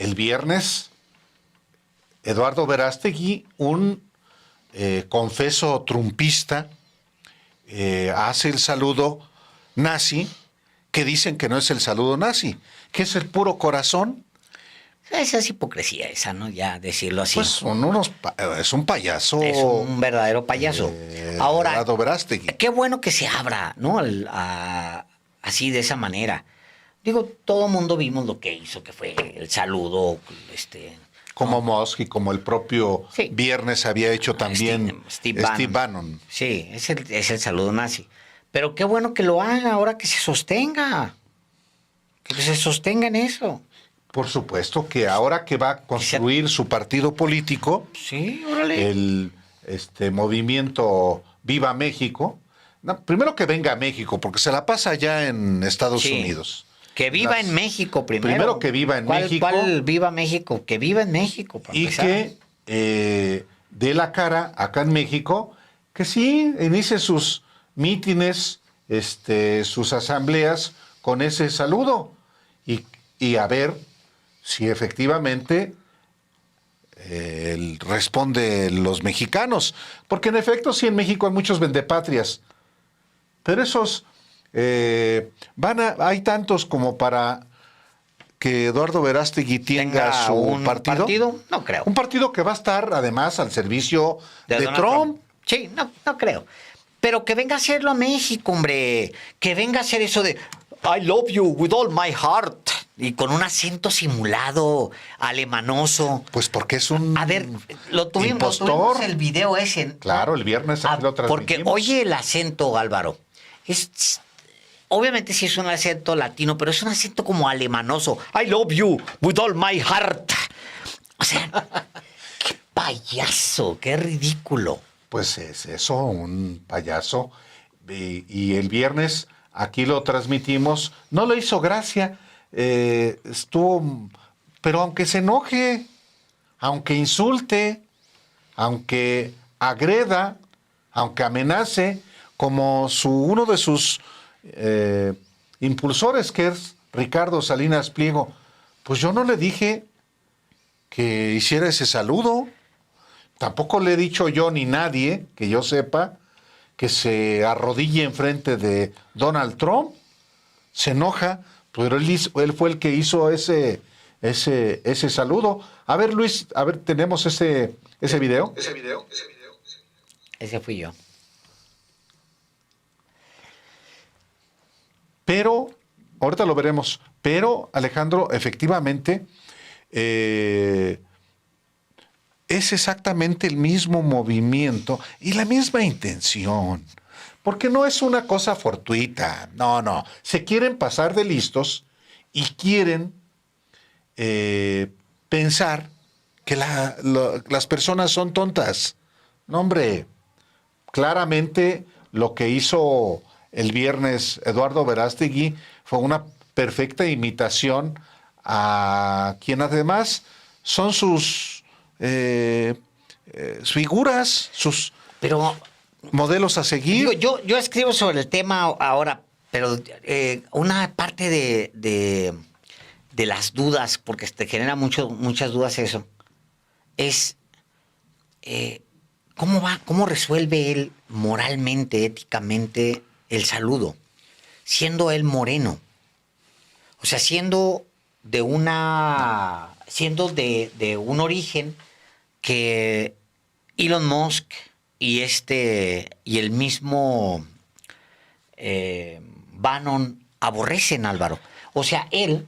el viernes, Eduardo Verástegui, un confeso trumpista, hace el saludo nazi, que dicen que no es el saludo nazi, que es el puro corazón. Esa es hipocresía esa, ¿no? Ya decirlo así. Pues es un payaso. Es un verdadero payaso. Ahora, Eduardo Verástegui. qué bueno que se abra, ¿no? Así de esa manera. Digo, todo mundo vimos lo que hizo, que fue el saludo, Como Musk y como el propio Viernes había hecho también Steve Bannon. Sí, es el saludo nazi. Pero qué bueno que lo haga ahora, que se sostenga. Que se sostenga en eso. Por supuesto que ahora que va a construir su partido político, sí, órale, el movimiento Viva México, primero que venga a México, porque se la pasa ya en Estados Unidos. Que viva en México primero. Primero que viva en México. ¿Cuál viva México? Que viva en México. Y empezar. Que dé la cara acá en México, que sí inicie sus mítines, sus asambleas con ese saludo. Y a ver si efectivamente responde los mexicanos. Porque en efecto sí en México hay muchos vendepatrias. Pero esos hay tantos como para que Eduardo Verástegui tenga su partido. No creo. Un partido que va a estar además al servicio de Trump. Sí, no creo. Pero que venga a hacerlo a México, hombre. Que venga a hacer eso de I love you with all my heart. Y con un acento simulado, alemanoso. Pues porque es un A ver, tuvimos el video ese. Claro, el viernes aquí lo transmitimos. Porque oye el acento, Álvaro. Obviamente sí es un acento latino, pero es un acento como alemanoso. I love you with all my heart. O sea, qué payaso, qué ridículo. Pues es eso, un payaso. Y el viernes aquí lo transmitimos. No le hizo gracia. Pero aunque se enoje, aunque insulte, aunque agreda, aunque amenace, como uno de sus impulsores, que es Ricardo Salinas Pliego, pues yo no le dije que hiciera ese saludo. Tampoco le he dicho yo ni nadie, que yo sepa, que se arrodille enfrente de Donald Trump. Se enoja, pero él fue el que hizo ese saludo. A ver, Luis, tenemos ese video. Ese fui yo. Pero, ahorita lo veremos, pero Alejandro, efectivamente, es exactamente el mismo movimiento y la misma intención. Porque no es una cosa fortuita, no. Se quieren pasar de listos y quieren pensar que las personas son tontas. No, hombre, claramente lo que hizo el viernes Eduardo Verástegui fue una perfecta imitación a quien además son sus figuras, sus modelos a seguir. Digo, yo escribo sobre el tema ahora, pero una parte de las dudas, porque te genera muchas dudas eso, es cómo resuelve él moralmente, éticamente el saludo, siendo él moreno. O sea, siendo de un origen que Elon Musk y el mismo Bannon aborrecen, Álvaro. O sea, él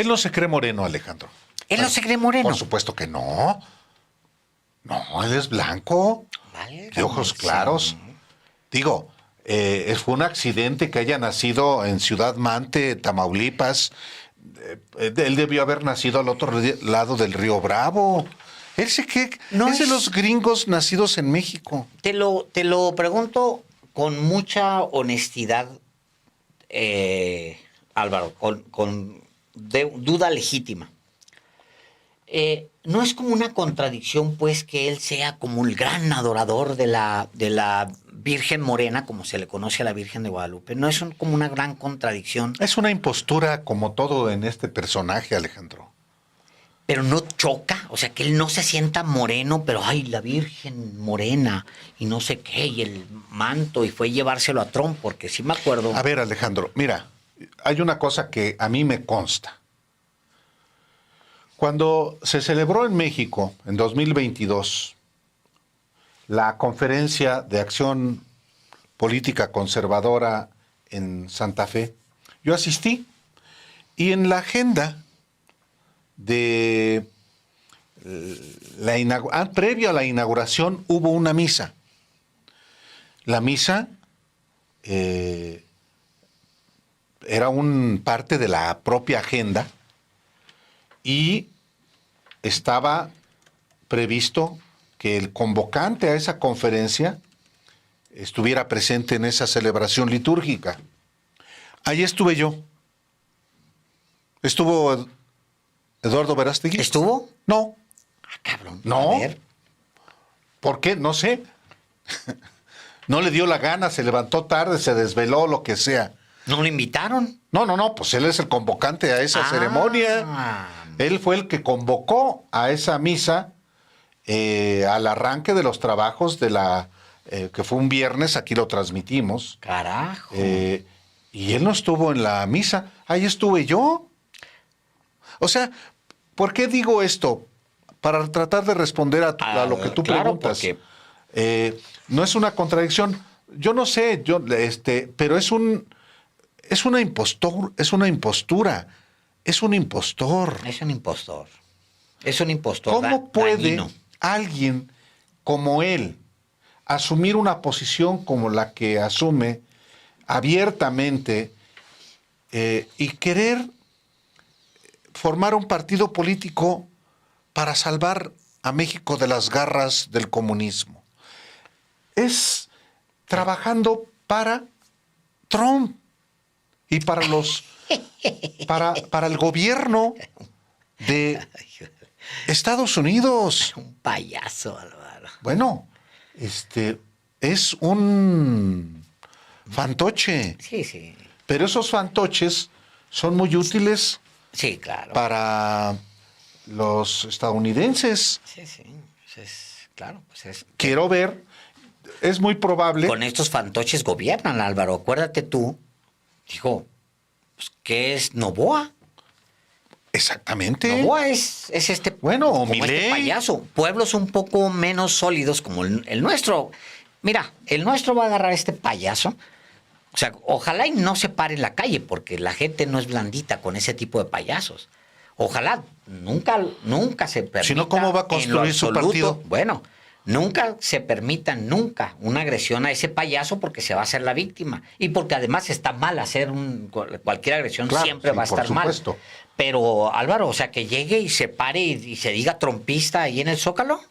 no se cree moreno, Alejandro. Él no se cree moreno. Por supuesto que no. No, él es blanco, de ojos claros. Digo, fue un accidente que haya nacido en Ciudad Mante, Tamaulipas. Él debió haber nacido al otro lado del Río Bravo. Él se cree es de los gringos nacidos en México. Te lo pregunto con mucha honestidad, Álvaro, con duda legítima. No es como una contradicción, pues, que él sea como el gran adorador de la Virgen Morena, como se le conoce a la Virgen de Guadalupe. No es como una gran contradicción. Es una impostura como todo en este personaje, Alejandro. pero no choca, o sea, que él no se sienta moreno, pero ay, la Virgen morena y no sé qué, y el manto, y fue llevárselo a Trump, porque sí me acuerdo. A ver, Alejandro, mira, hay una cosa que a mí me consta. Cuando se celebró en México, en 2022, la Conferencia de Acción Política Conservadora en Santa Fe, yo asistí, y en la agenda de previo a la inauguración hubo una misa. La misa era un parte de la propia agenda y estaba previsto que el convocante a esa conferencia estuviera presente en esa celebración litúrgica. Ahí estuve yo. ¿Estuvo Eduardo Verástegui? ¿Estuvo? No. Ah, cabrón. No. A ver. ¿Por qué? No sé. No le dio la gana, se levantó tarde, se desveló, lo que sea. ¿No lo invitaron? No, pues él es el convocante a esa ceremonia. Él fue el que convocó a esa misa al arranque de los trabajos de la que fue un viernes, aquí lo transmitimos. Carajo. Y él no estuvo en la misa, ahí estuve yo. O sea, ¿por qué digo esto? Para tratar de responder a lo que tú preguntas. Porque... no es una contradicción. Yo no sé, pero es una impostura. Es un impostor. Es un impostor. Es un impostor. ¿Cómo puede dañino. alguien como él asumir una posición como la que asume abiertamente y querer formar un partido político para salvar a México de las garras del comunismo? Es trabajando para Trump y para el gobierno de Estados Unidos. Un payaso, Álvaro. Bueno, es un fantoche. Sí. Pero esos fantoches son muy útiles Sí, claro. para los estadounidenses. Sí. Claro, pues es. Quiero ver, es muy probable. Con estos fantoches gobiernan, Álvaro. Acuérdate tú. Dijo, pues, ¿qué es Novoa? Exactamente. Novoa es este, Bueno, como Milei. este payaso. Pueblos un poco menos sólidos como el nuestro. Mira, el nuestro va a agarrar a este payaso. O sea, ojalá y no se pare en la calle, porque la gente no es blandita con ese tipo de payasos. Ojalá nunca se permita. Si no, ¿cómo va a construir su partido? Bueno, nunca se permita una agresión a ese payaso, porque se va a hacer la víctima. Y porque además está mal hacer cualquier agresión, Claro, siempre sí, va a estar por mal. supuesto. Pero Álvaro, o sea, que llegue y se pare y se diga trompista ahí en el Zócalo.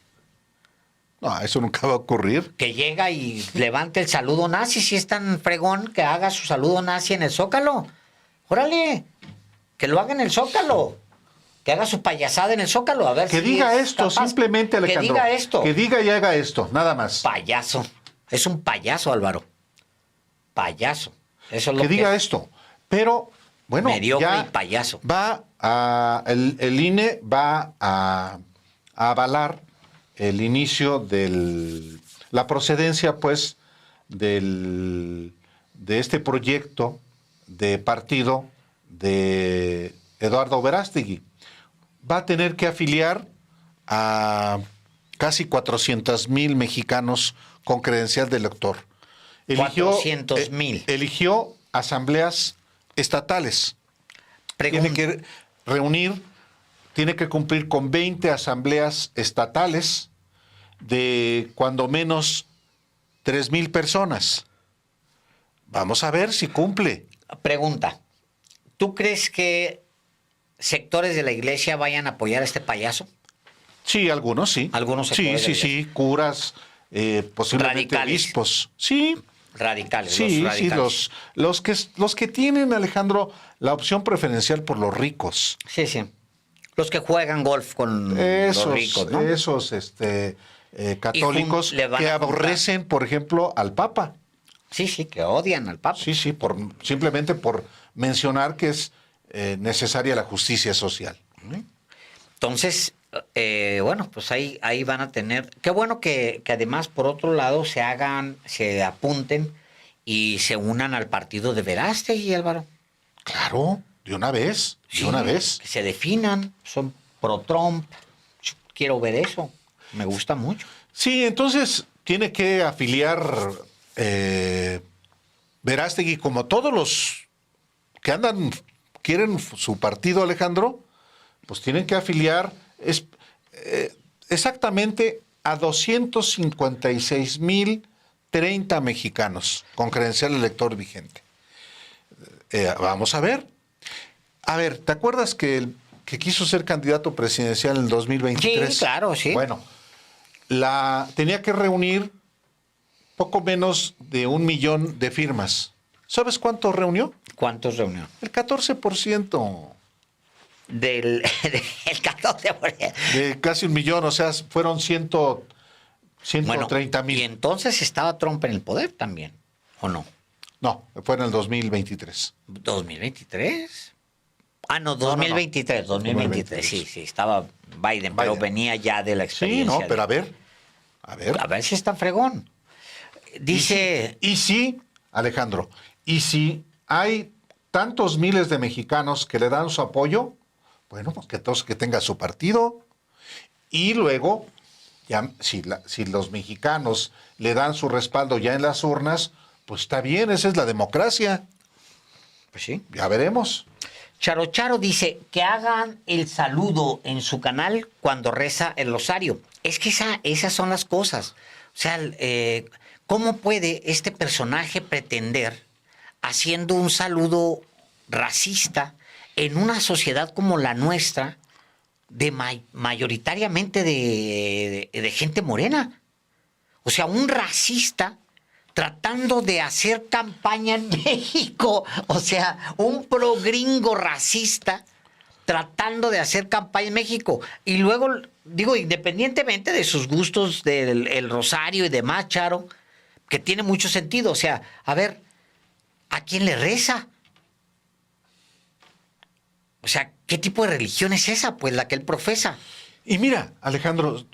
No, eso nunca va a ocurrir. Que llega y levante el saludo nazi, si es tan fregón, que haga su saludo nazi en el Zócalo. Órale, que lo haga en el Zócalo. Que haga su payasada en el Zócalo, a ver Que si diga es esto, capaz. simplemente, Alejandro. Que diga esto. Que diga y haga esto, nada más. Payaso. Es un payaso, Álvaro. Payaso. Eso es lo Que diga esto. Pero, bueno, mediocre ya y payaso. el INE va a avalar el inicio de la procedencia, pues, de este proyecto de partido de Eduardo Verástegui. Va a tener que afiliar a casi 400,000 mexicanos con credencial de elector. 400,000. Eligió asambleas estatales. Tiene que tiene que cumplir con 20 asambleas estatales de cuando menos 3,000 personas. Vamos a ver si cumple. Pregunta. ¿Tú crees que sectores de la iglesia vayan a apoyar a este payaso? Sí, algunos sí. Algunos sectores de la sí, curas, posiblemente radicales. obispos. Sí. Radicales, Sí, los radicales. los que tienen, Alejandro, la opción preferencial por los ricos. Sí. Los que juegan golf con los ricos, ¿no? Esos católicos le van que a aborrecen, por ejemplo, al Papa. Sí, que odian al Papa. Sí, simplemente por mencionar que es necesaria la justicia social. Entonces, bueno, pues ahí van a tener. Qué bueno que además, por otro lado, se apunten y se unan al partido de Verástegui, Álvaro. Claro, de una vez, Sí, de una vez. que se definan, son pro-Trump. Yo quiero ver eso. Me gusta mucho. Sí, entonces tiene que afiliar Verástegui, como todos los que quieren su partido, Alejandro, pues tienen que afiliar exactamente a 256,030 mexicanos con credencial elector vigente. Vamos a ver. A ver, ¿te acuerdas que quiso ser candidato presidencial en el 2023? Sí, claro, sí. Bueno, tenía que reunir poco menos de 1 millón de firmas. ¿Sabes cuánto reunió? ¿Cuántos reunió? El 14%. El 14%. De casi 1 millón, o sea, fueron 130,000. Y entonces estaba Trump en el poder también, ¿o no? No, fue en el 2023. ¿2023? Ah, no, 2023, no. 2023, sí, estaba Biden, pero venía ya de la Sí, experiencia. no, pero a ver. A ver si está fregón. Dice... Y sí, Alejandro, y si hay tantos miles de mexicanos que le dan su apoyo, bueno, pues que tenga su partido. Y luego, ya, si los mexicanos le dan su respaldo ya en las urnas, pues está bien, esa es la democracia. Pues sí. Ya veremos. Charo dice que hagan el saludo en su canal cuando reza el rosario. Es que esas son las cosas. O sea, ¿cómo puede este personaje pretender, haciendo un saludo racista en una sociedad como la nuestra, mayoritariamente de gente morena? O sea, un racista tratando de hacer campaña en México. O sea, un progringo racista tratando de hacer campaña en México. Y luego, digo, independientemente de sus gustos del rosario y demás, Charo, que tiene mucho sentido. O sea, a ver, ¿a quién le reza? O sea, ¿qué tipo de religión es esa? Pues la que él profesa. Y mira, Alejandro,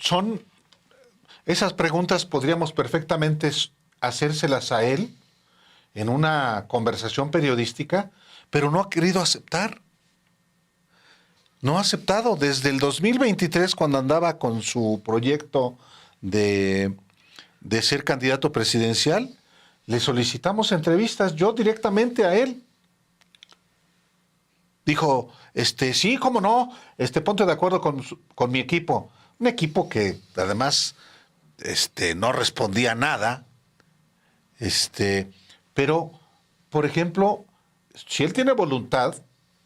esas preguntas podríamos perfectamente hacérselas a él en una conversación periodística, pero no ha querido aceptar. No ha aceptado. Desde el 2023, cuando andaba con su proyecto de ser candidato presidencial, le solicitamos entrevistas yo directamente a él. Dijo, sí, cómo no, ponte de acuerdo con mi equipo. Un equipo que además no respondía nada. Pero, por ejemplo, si él tiene voluntad,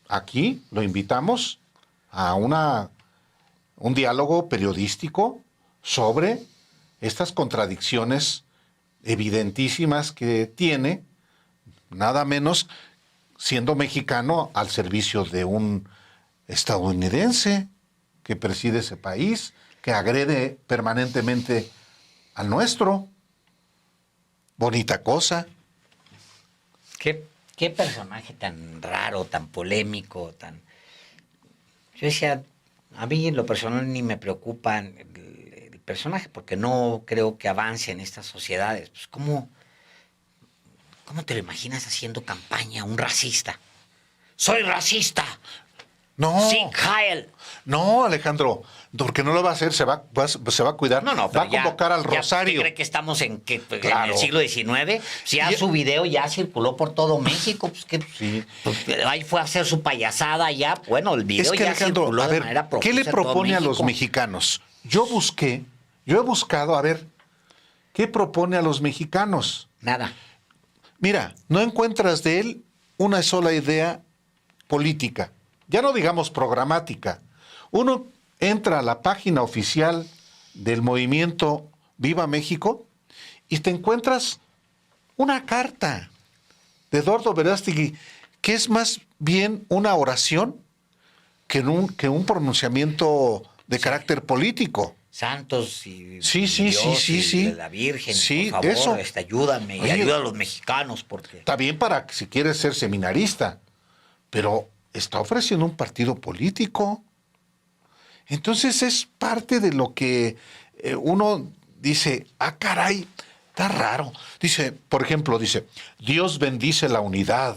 aquí lo invitamos a un diálogo periodístico sobre estas contradicciones evidentísimas que tiene, nada menos siendo mexicano al servicio de un estadounidense que preside ese país, que agrede permanentemente al nuestro. Bonita cosa. ¿Qué personaje tan raro, tan polémico, tan... Yo decía, a mí en lo personal ni me preocupa el personaje, porque no creo que avance en estas sociedades. Pues, ¿cómo te lo imaginas haciendo campaña un racista? ¡Soy racista! No. ¡Sieg Heil! No, Alejandro, porque no lo va a hacer, se va a cuidar. No, va a convocar al rosario. ¿Cree que estamos en Claro. el siglo XIX? Si ya su video ya circuló por todo México, pues que Sí. ahí fue a hacer su payasada ya. Bueno, el video Es que, ya Alejandro, circuló a de ver, manera ¿qué le profusa en todo propone a los México. mexicanos? Yo he buscado, a ver, ¿qué propone a los mexicanos? Nada. Mira, no encuentras de él una sola idea política, ya no digamos programática. Uno entra a la página oficial del movimiento Viva México y te encuentras una carta de Eduardo Verástegui que es más bien una oración que un pronunciamiento de carácter político. Santos y Sí, Dios y sí. la Virgen, Sí, por favor, eso. ayúdame y Oye, ayuda a los mexicanos, porque... Está bien para si quieres ser seminarista, pero está ofreciendo un partido político. Entonces es parte de lo que uno dice, ah, caray, está raro. Dice, por ejemplo, dice, Dios bendice la unidad.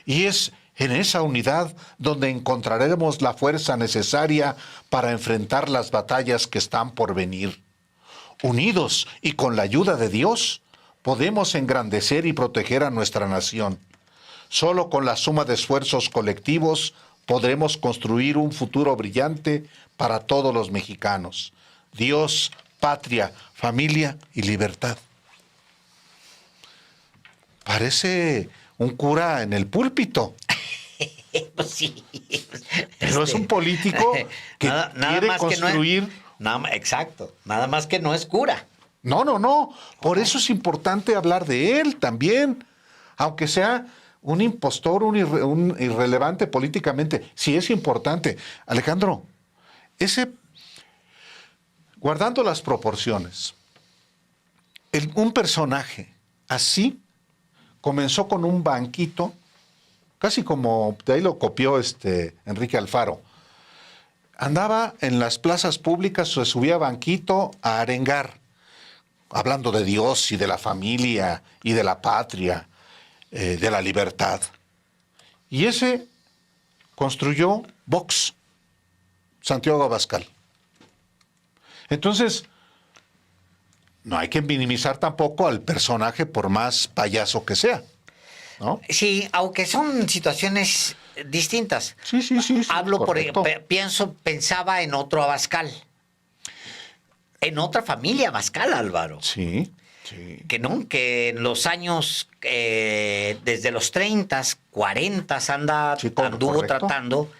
Y es en esa unidad donde encontraremos la fuerza necesaria para enfrentar las batallas que están por venir. Unidos y con la ayuda de Dios, podemos engrandecer y proteger a nuestra nación. Solo con la suma de esfuerzos colectivos podremos construir un futuro brillante para todos los mexicanos. Dios, patria, familia y libertad. Parece un cura en el púlpito. Pues sí. Pero es un político que quiere construir. Exacto. Nada más que no es cura. No. Por eso es importante hablar de él también. Aunque sea un impostor, un irrelevante políticamente. Sí es importante. Alejandro, guardando las proporciones, un personaje así comenzó con un banquito, casi como de ahí lo copió Enrique Alfaro. Andaba en las plazas públicas, se subía a banquito a arengar, hablando de Dios y de la familia y de la patria, de la libertad. Y ese construyó Vox, Santiago Abascal. Entonces, no hay que minimizar tampoco al personaje por más payaso que sea, ¿no? Sí, aunque son situaciones distintas. Sí, Hablo correcto. pensaba en otro Abascal. En otra familia Abascal, Álvaro. Sí. Que en los años, desde los 30, 40 anduvo correcto. tratando.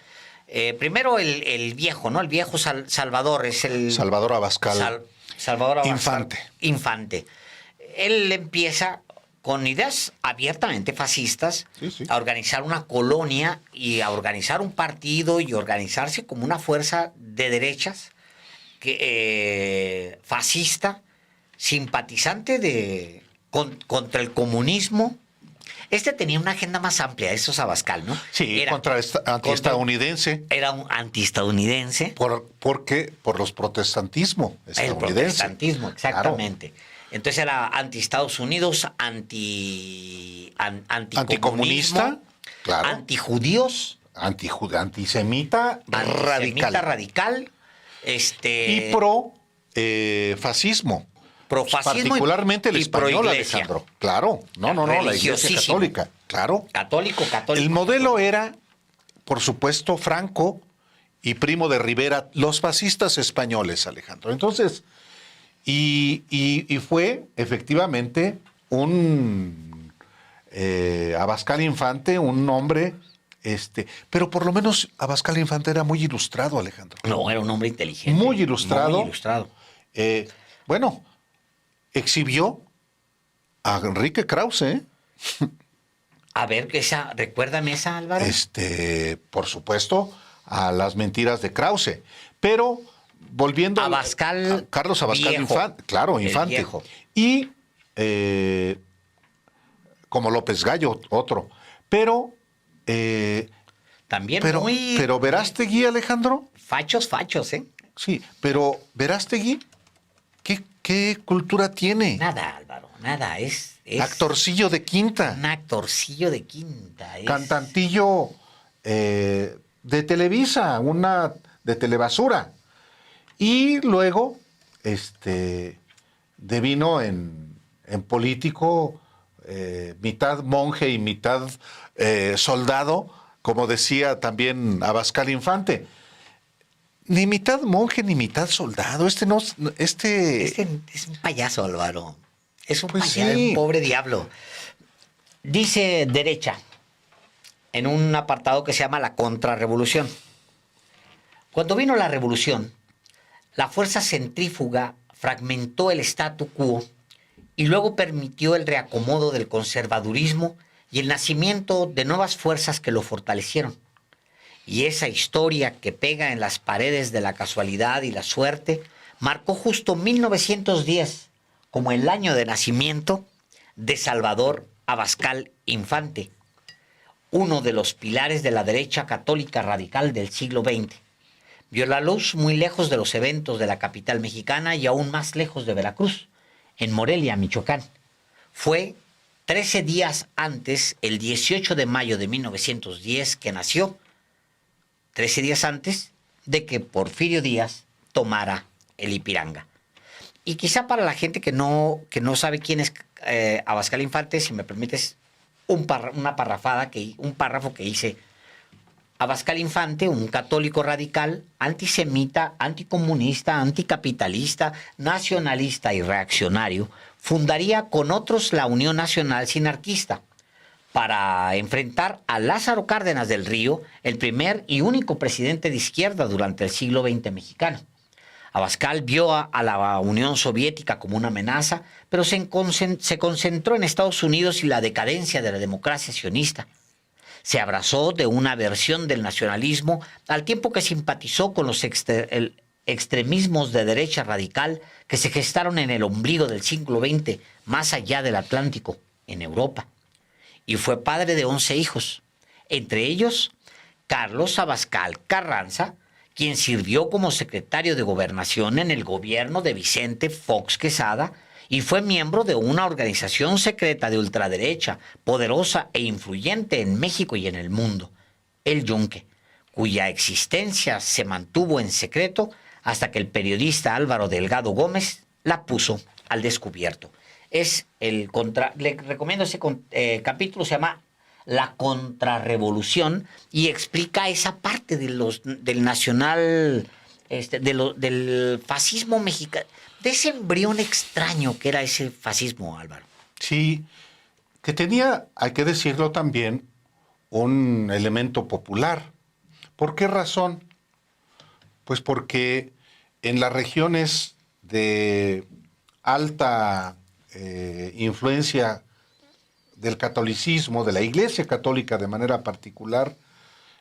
Primero el viejo, ¿no? El viejo Salvador es el... Salvador Abascal. Salvador Abascal. Infante. Él empieza con ideas abiertamente fascistas a organizar una colonia y a organizar un partido y organizarse como una fuerza de derechas fascista, simpatizante contra el comunismo. Tenía una agenda más amplia, eso es Abascal, ¿no? Sí, antiestadounidense. Era un antiestadounidense. Por los protestantismo estadounidense. El protestantismo, exactamente. Claro. Entonces era anti-Estados Unidos, anticomunista, claro. Antijudíos. Antisemita radical. Y pro-fascismo. Profascismo particularmente el español, pro-iglesia. Alejandro. Claro. No, la Iglesia católica. Claro. Católico. El modelo era, por supuesto, Franco y Primo de Rivera, los fascistas españoles, Alejandro. Entonces, y fue efectivamente un Abascal Infante, un hombre, pero por lo menos Abascal Infante era muy ilustrado, Alejandro. No, era un hombre inteligente. Muy ilustrado. Muy ilustrado. Exhibió a Enrique Krause. A ver, recuérdame esa, Álvaro. Por supuesto, a las mentiras de Krause. Pero volviendo a Carlos Abascal viejo, Infante. Claro, Infante. Viejo. Y como López Gallo, otro. Pero también pero Verástegui, Alejandro. Fachos, ¿eh? Sí, pero Verástegui, ¿qué cultura tiene? Nada, Álvaro, nada. Es actorcillo de quinta. Un actorcillo de quinta. Cantantillo de Televisa, una de Telebasura. Y luego, devino en político, mitad monje y mitad soldado, como decía también Abascal Infante. Ni mitad monje ni mitad soldado. Es un payaso, Álvaro. Es un payaso, sí. Un pobre diablo. Dice derecha, en un apartado que se llama la contrarrevolución. Cuando vino la revolución, la fuerza centrífuga fragmentó el statu quo y luego permitió el reacomodo del conservadurismo y el nacimiento de nuevas fuerzas que lo fortalecieron. Y esa historia que pega en las paredes de la casualidad y la suerte marcó justo 1910 como el año de nacimiento de Salvador Abascal Infante, uno de los pilares de la derecha católica radical del siglo XX. vio la luz muy lejos de los eventos de la capital mexicana y aún más lejos de Veracruz, en Morelia, Michoacán. Fue 13 días antes, el 18 de mayo de 1910, que nació, 13 días antes de que Porfirio Díaz tomara el Ipiranga. Y quizá para la gente que no sabe quién es Abascal Infante, si me permites un párrafo que hice. Abascal Infante, un católico radical, antisemita, anticomunista, anticapitalista, nacionalista y reaccionario, fundaría con otros la Unión Nacional Sinarquista para enfrentar a Lázaro Cárdenas del Río, el primer y único presidente de izquierda durante el siglo XX mexicano. Abascal vio a la Unión Soviética como una amenaza, pero se concentró en Estados Unidos y la decadencia de la democracia sionista. Se abrazó de una versión del nacionalismo al tiempo que simpatizó con los extremismos de derecha radical que se gestaron en el ombligo del siglo XX, más allá del Atlántico, en Europa. Y fue padre de 11 hijos, entre ellos Carlos Abascal Carranza, quien sirvió como secretario de Gobernación en el gobierno de Vicente Fox Quesada y fue miembro de una organización secreta de ultraderecha, poderosa e influyente en México y en el mundo, el Yunque, cuya existencia se mantuvo en secreto hasta que el periodista Álvaro Delgado Gómez la puso al descubierto. Le recomiendo ese capítulo, se llama La Contrarrevolución, y explica esa parte del nacional, del fascismo mexicano, de ese embrión extraño que era ese fascismo, Álvaro. Sí, que tenía, hay que decirlo también, un elemento popular. ¿Por qué razón? Pues porque en las regiones de alta influencia del catolicismo, de la Iglesia Católica de manera particular,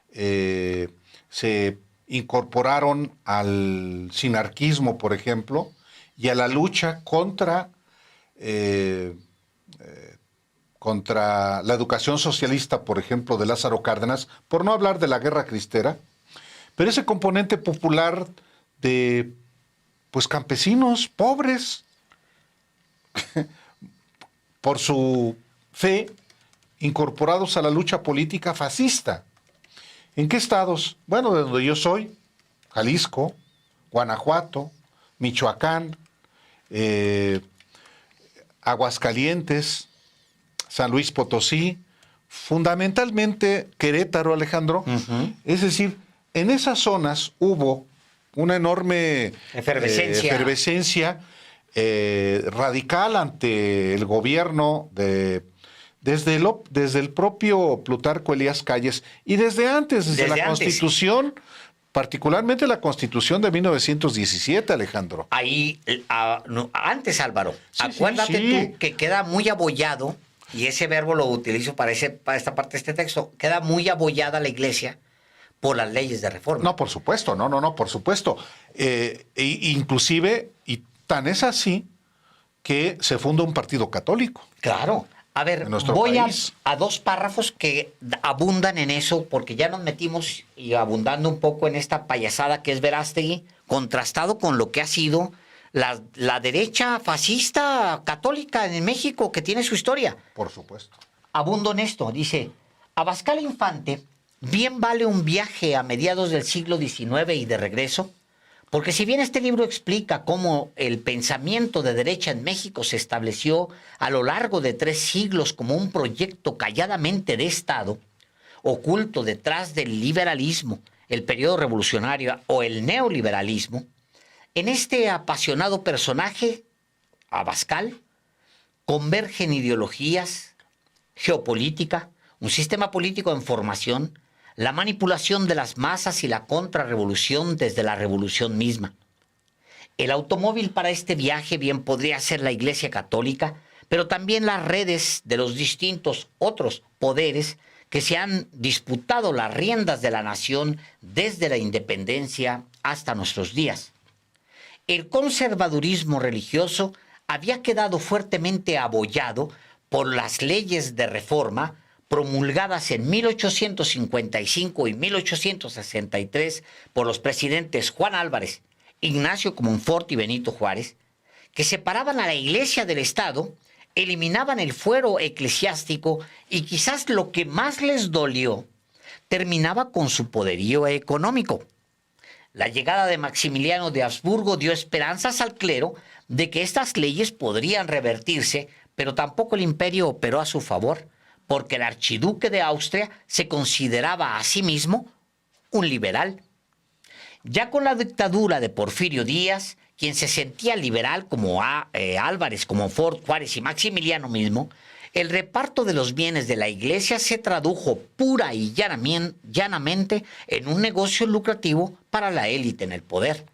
se incorporaron al sinarquismo, por ejemplo, y a la lucha contra la educación socialista, por ejemplo, de Lázaro Cárdenas, por no hablar de la Guerra Cristera, pero ese componente popular de, pues, campesinos pobres, por su fe, incorporados a la lucha política fascista. ¿En qué estados? Bueno, de donde yo soy, Jalisco, Guanajuato, Michoacán, Aguascalientes, San Luis Potosí, fundamentalmente Querétaro, Alejandro. Uh-huh. Es decir, en esas zonas hubo una enorme efervescencia radical ante el gobierno desde el propio Plutarco Elías Calles y desde antes, desde la Constitución, particularmente la Constitución de 1917, Alejandro. Ahí, antes, Álvaro, sí, acuérdate tú que queda muy abollado, y ese verbo lo utilizo para esta parte de este texto, queda muy abollada la Iglesia por las leyes de reforma. No, por supuesto, no, por supuesto. Inclusive, y tan es así, que se funda un partido católico. Claro. A ver, voy a dos párrafos que abundan en eso, porque ya nos metimos y abundando un poco en esta payasada que es Verástegui, contrastado con lo que ha sido la derecha fascista católica en México, que tiene su historia. Por supuesto. Abundo en esto. Dice, Abascal Infante bien vale un viaje a mediados del siglo XIX y de regreso, porque si bien este libro explica cómo el pensamiento de derecha en México se estableció a lo largo de 3 siglos como un proyecto calladamente de Estado, oculto detrás del liberalismo, el periodo revolucionario o el neoliberalismo, en este apasionado personaje, Abascal, convergen ideologías, geopolítica, un sistema político en formación, la manipulación de las masas y la contrarrevolución desde la revolución misma. El automóvil para este viaje bien podría ser la Iglesia Católica, pero también las redes de los distintos otros poderes que se han disputado las riendas de la nación desde la independencia hasta nuestros días. El conservadurismo religioso había quedado fuertemente abollado por las leyes de reforma, promulgadas en 1855 y 1863 por los presidentes Juan Álvarez, Ignacio Comonfort y Benito Juárez, que separaban a la Iglesia del Estado, eliminaban el fuero eclesiástico y quizás lo que más les dolió, terminaba con su poderío económico. La llegada de Maximiliano de Habsburgo dio esperanzas al clero de que estas leyes podrían revertirse, pero tampoco el imperio operó a su favor, porque el archiduque de Austria se consideraba a sí mismo un liberal. Ya con la dictadura de Porfirio Díaz, quien se sentía liberal como Álvarez, como Ford, Juárez y Maximiliano mismo, el reparto de los bienes de la Iglesia se tradujo pura y llanamente en un negocio lucrativo para la élite en el poder.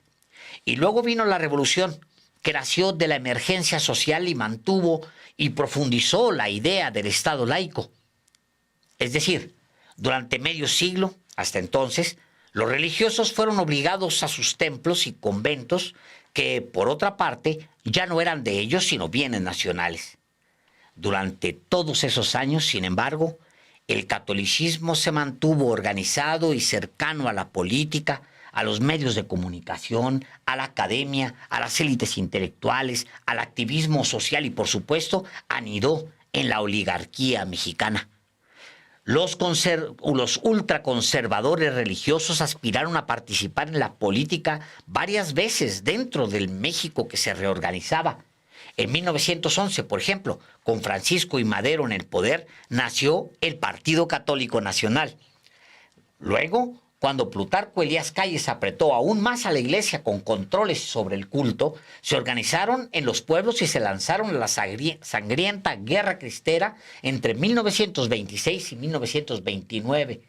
Y luego vino la Revolución, que nació de la emergencia social y mantuvo y profundizó la idea del Estado laico. Es decir, durante medio siglo, hasta entonces, los religiosos fueron obligados a sus templos y conventos, que, por otra parte, ya no eran de ellos, sino bienes nacionales. Durante todos esos años, sin embargo, el catolicismo se mantuvo organizado y cercano a la política, a los medios de comunicación, a la academia, a las élites intelectuales, al activismo social y, por supuesto, anidó en la oligarquía mexicana. Los ultraconservadores religiosos aspiraron a participar en la política varias veces dentro del México que se reorganizaba. En 1911, por ejemplo, con Francisco I. Madero en el poder, nació el Partido Católico Nacional. Luego, cuando Plutarco Elías Calles apretó aún más a la Iglesia con controles sobre el culto, se organizaron en los pueblos y se lanzaron a la sangrienta guerra cristera entre 1926 y 1929,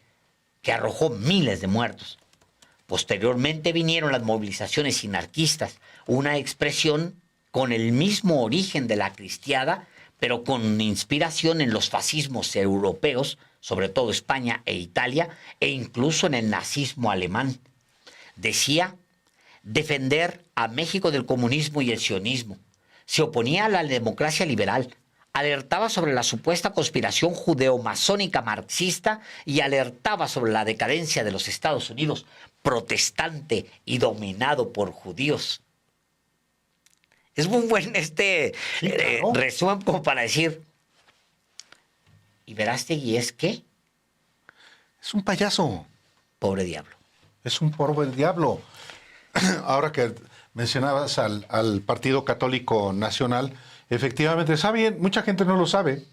que arrojó miles de muertos. Posteriormente vinieron las movilizaciones anarquistas, una expresión con el mismo origen de la cristiada, pero con inspiración en los fascismos europeos, sobre todo España e Italia, e incluso en el nazismo alemán. Decía defender a México del comunismo y el sionismo. Se oponía a la democracia liberal, alertaba sobre la supuesta conspiración judeo-masónica marxista y alertaba sobre la decadencia de los Estados Unidos, protestante y dominado por judíos. Es muy buen claro. Resumen como para decir, ¿y Verástegui es qué? Es un payaso. Pobre diablo. Es un pobre diablo. Ahora que mencionabas al Partido Católico Nacional, efectivamente, ¿saben? Mucha gente no lo sabe.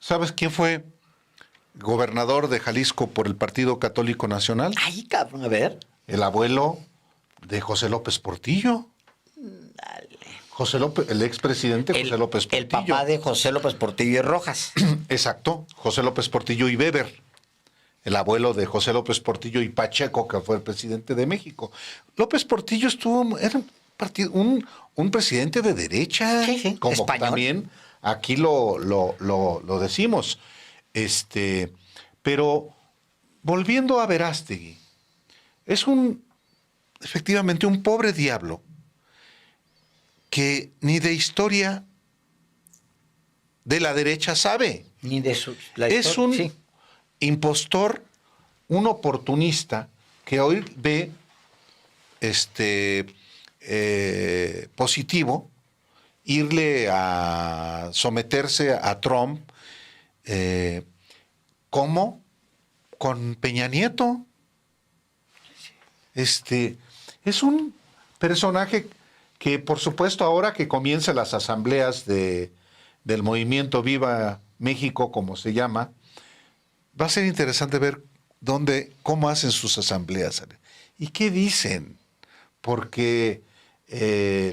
¿Sabes quién fue gobernador de Jalisco por el Partido Católico Nacional? Ay, cabrón, a ver. El abuelo de José López Portillo. Dale. José López, el expresidente José López Portillo. El papá de José López Portillo y Rojas. Exacto, José López Portillo y Weber, el abuelo de José López Portillo y Pacheco, que fue el presidente de México. López Portillo era un presidente de derecha, sí, sí, como español. También aquí lo decimos. Pero volviendo a Verástegui, es efectivamente un pobre diablo que ni de historia de la derecha sabe. Ni de es un impostor, un oportunista que hoy ve positivo irle a someterse a Trump como con Peña Nieto. Es un personaje que, por supuesto, ahora que comienzan las asambleas del movimiento Viva México, como se llama, va a ser interesante ver cómo hacen sus asambleas y qué dicen, porque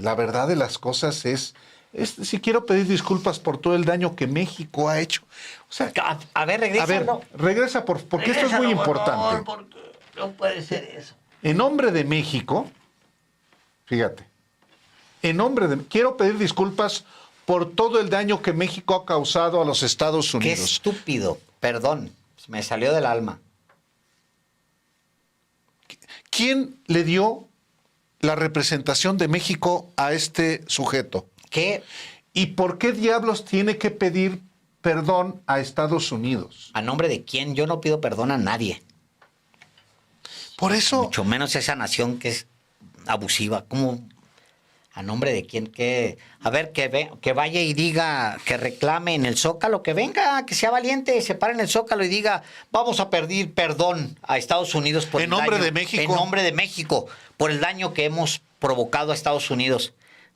la verdad de las cosas es si quiero pedir disculpas por todo el daño que México ha hecho. O sea, a ver, regresa. A ver, regresa porque esto es muy importante. Porque no puede ser eso. En nombre de México, fíjate, quiero pedir disculpas por todo el daño que México ha causado a los Estados Unidos. Qué estúpido, perdón, me salió del alma. ¿Quién le dio la representación de México a este sujeto? ¿Qué? ¿Y por qué diablos tiene que pedir perdón a Estados Unidos. ¿A nombre de quién? Yo no pido perdón a nadie. Por eso... Mucho menos esa nación que es abusiva. ¿Cómo? ¿A nombre de quién? ¿Qué? A ver, que vaya y diga, que reclame en el Zócalo, que venga, que sea valiente, se pare en el Zócalo y diga, vamos a pedir perdón a Estados Unidos por En nombre de México. En nombre de México, por el daño que hemos provocado a Estados Unidos.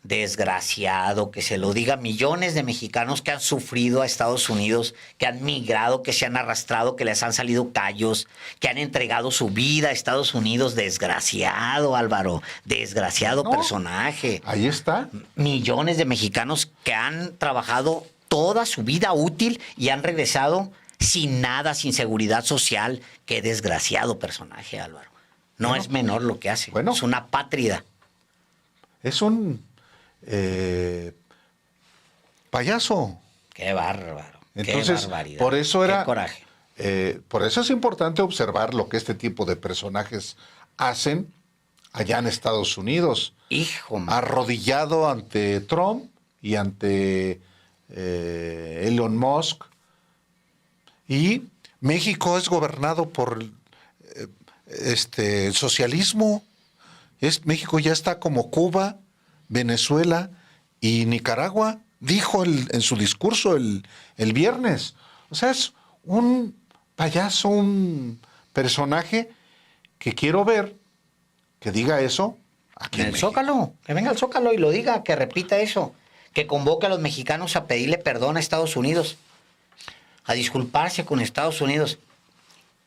Desgraciado, que se lo diga millones de mexicanos que han sufrido a Estados Unidos, que han migrado, que se han arrastrado, que les han salido callos, que han entregado su vida a Estados Unidos. Desgraciado, Álvaro, desgraciado personaje. Ahí está. Millones de mexicanos que han trabajado toda su vida útil y han regresado sin nada, sin seguridad social. Qué desgraciado personaje, Álvaro. No es menor lo que hace. Es una apátrida. Es un payaso. Qué bárbaro. Entonces, qué barbaridad. Por eso era. Qué coraje. Por eso es importante observar lo que este tipo de personajes hacen allá en Estados Unidos. Hijo, arrodillado ante Trump y ante Elon Musk. Y México es gobernado por el socialismo. México ya está como Cuba, Venezuela y Nicaragua, dijo en su discurso el viernes. O sea, es un payaso, un personaje que quiero ver que diga eso aquí en el Zócalo, que venga al Zócalo y lo diga, que repita eso, que convoque a los mexicanos a pedirle perdón a Estados Unidos, a disculparse con Estados Unidos.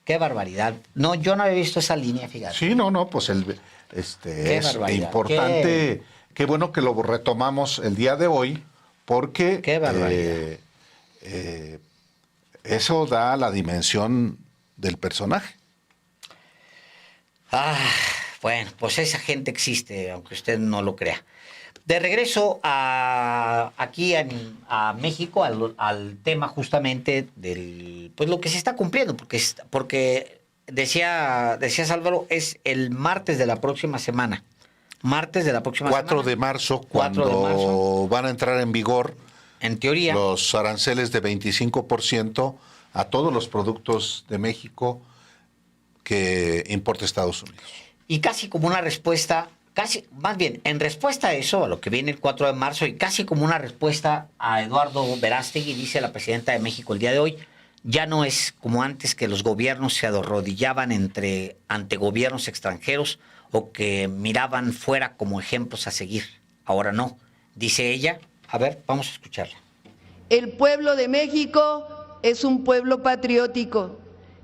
Qué barbaridad. No, yo no había visto esa línea, fíjate. Sí, no, pues es importante. Qué bueno que lo retomamos el día de hoy, porque qué barbaridad. Eso da la dimensión del personaje. Bueno, pues esa gente existe, aunque usted no lo crea. De regreso aquí a México, al tema justamente del, pues lo que se está cumpliendo, porque decías Álvaro, es el martes de la próxima semana. Martes de la próxima 4 de marzo, cuando van a entrar en vigor, en teoría, los aranceles de 25% a todos los productos de México que importa Estados Unidos. Y casi como una respuesta, más bien, en respuesta a eso, a lo que viene el 4 de marzo, y casi como una respuesta a Eduardo Verástegui, dice la presidenta de México el día de hoy, ya no es como antes que los gobiernos se arrodillaban ante gobiernos extranjeros o que miraban fuera como ejemplos a seguir. Ahora no, dice ella. A ver, vamos a escucharla. El pueblo de México es un pueblo patriótico.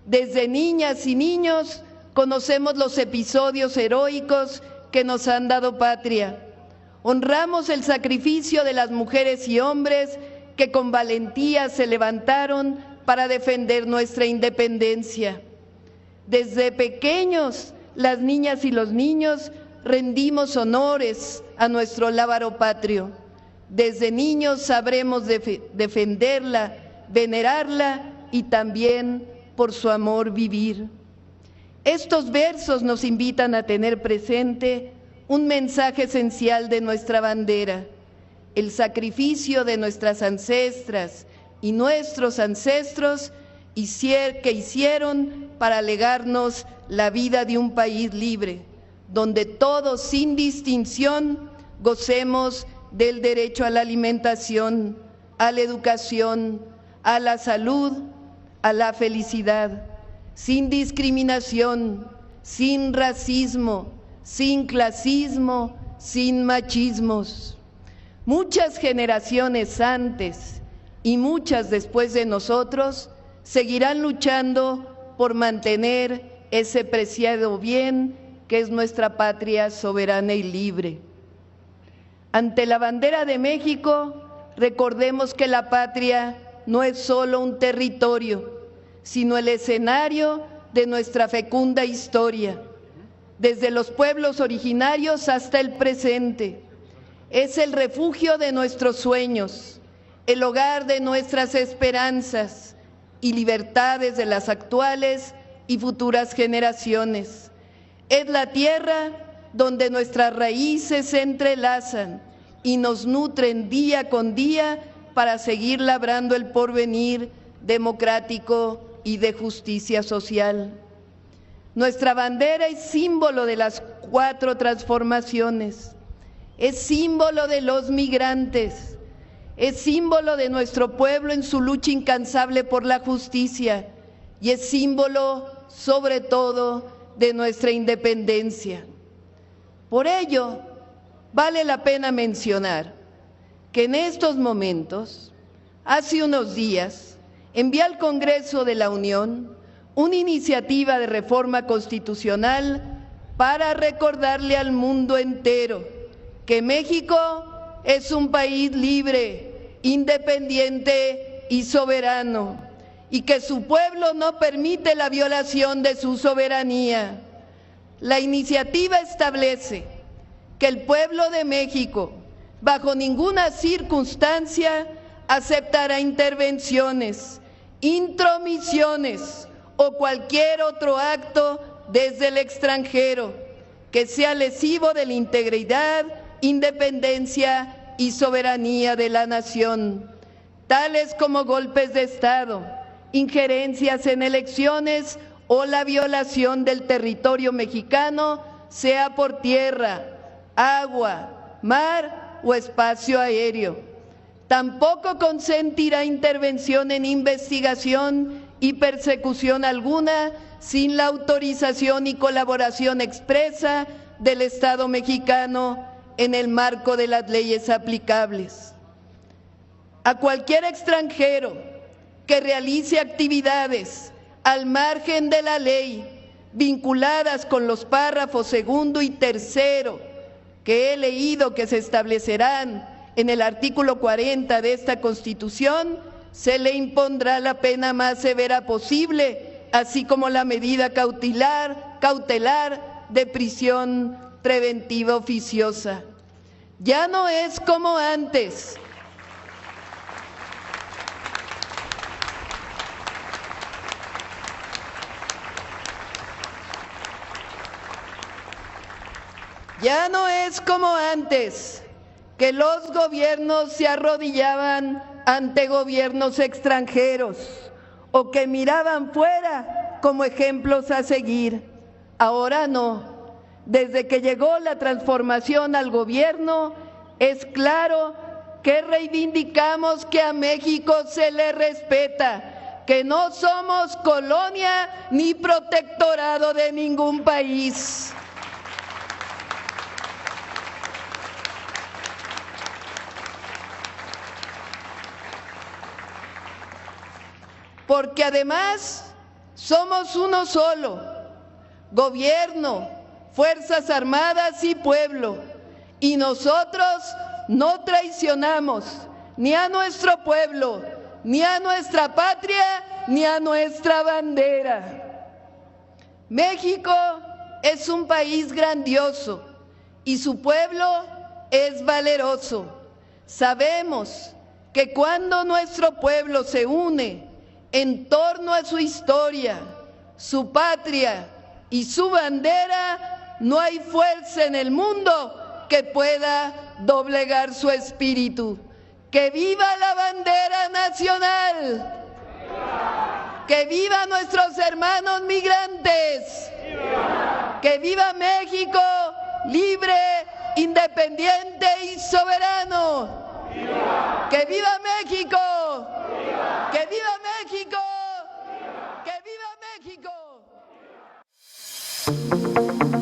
Desde niñas y niños conocemos los episodios heroicos que nos han dado patria. Honramos el sacrificio de las mujeres y hombres que con valentía se levantaron para defender nuestra independencia. Desde pequeños, las niñas y los niños rendimos honores a nuestro lábaro patrio. Desde niños sabremos defenderla, venerarla y también por su amor vivir. Estos versos nos invitan a tener presente un mensaje esencial de nuestra bandera: el sacrificio de nuestras ancestras y nuestros ancestros que hicieron para legarnos la vida de un país libre, donde todos sin distinción gocemos del derecho a la alimentación, a la educación, a la salud, a la felicidad, sin discriminación, sin racismo, sin clasismo, sin machismos. Muchas generaciones antes y muchas después de nosotros seguirán luchando por mantener ese preciado bien que es nuestra patria soberana y libre. Ante la bandera de México, recordemos que la patria no es solo un territorio, sino el escenario de nuestra fecunda historia, desde los pueblos originarios hasta el presente. Es el refugio de nuestros sueños, el hogar de nuestras esperanzas y libertades de las actuales y futuras generaciones. Es la tierra donde nuestras raíces se entrelazan y nos nutren día con día para seguir labrando el porvenir democrático y de justicia social. Nuestra bandera es símbolo de las 4 transformaciones, es símbolo de los migrantes, es símbolo de nuestro pueblo en su lucha incansable por la justicia y es símbolo, sobre todo, de nuestra independencia. Por ello, vale la pena mencionar que en estos momentos, hace unos días, envié al Congreso de la Unión una iniciativa de reforma constitucional para recordarle al mundo entero que México es un país libre, independiente y soberano, y que su pueblo no permite la violación de su soberanía. La iniciativa establece que el pueblo de México, bajo ninguna circunstancia, aceptará intervenciones, intromisiones o cualquier otro acto desde el extranjero que sea lesivo de la integridad, independencia y soberanía de la nación, tales como golpes de Estado, injerencias en elecciones o la violación del territorio mexicano, sea por tierra, agua, mar o espacio aéreo. Tampoco consentirá intervención en investigación y persecución alguna sin la autorización y colaboración expresa del Estado mexicano en el marco de las leyes aplicables. A cualquier extranjero que realice actividades al margen de la ley vinculadas con los párrafos 2 y 3 que he leído que se establecerán en el artículo 40 de esta Constitución, se le impondrá la pena más severa posible, así como la medida cautelar de prisión preventiva oficiosa. Ya no es como antes. Ya no es como antes, que los gobiernos se arrodillaban ante gobiernos extranjeros o que miraban fuera como ejemplos a seguir. Ahora no. Desde que llegó la transformación al gobierno, es claro que reivindicamos que a México se le respeta, que no somos colonia ni protectorado de ningún país. Porque además somos uno solo, gobierno, Fuerzas Armadas y pueblo, y nosotros no traicionamos ni a nuestro pueblo, ni a nuestra patria, ni a nuestra bandera. México es un país grandioso y su pueblo es valeroso. Sabemos que cuando nuestro pueblo se une en torno a su historia, su patria y su bandera, no hay fuerza en el mundo que pueda doblegar su espíritu. ¡Que viva la bandera nacional! ¡Viva! ¡Que viva nuestros hermanos migrantes! ¡Viva! ¡Que viva México libre, independiente y soberano! ¡Viva! ¡Que viva México! ¡Viva! ¡Que viva México! ¡Viva! ¡Que viva México!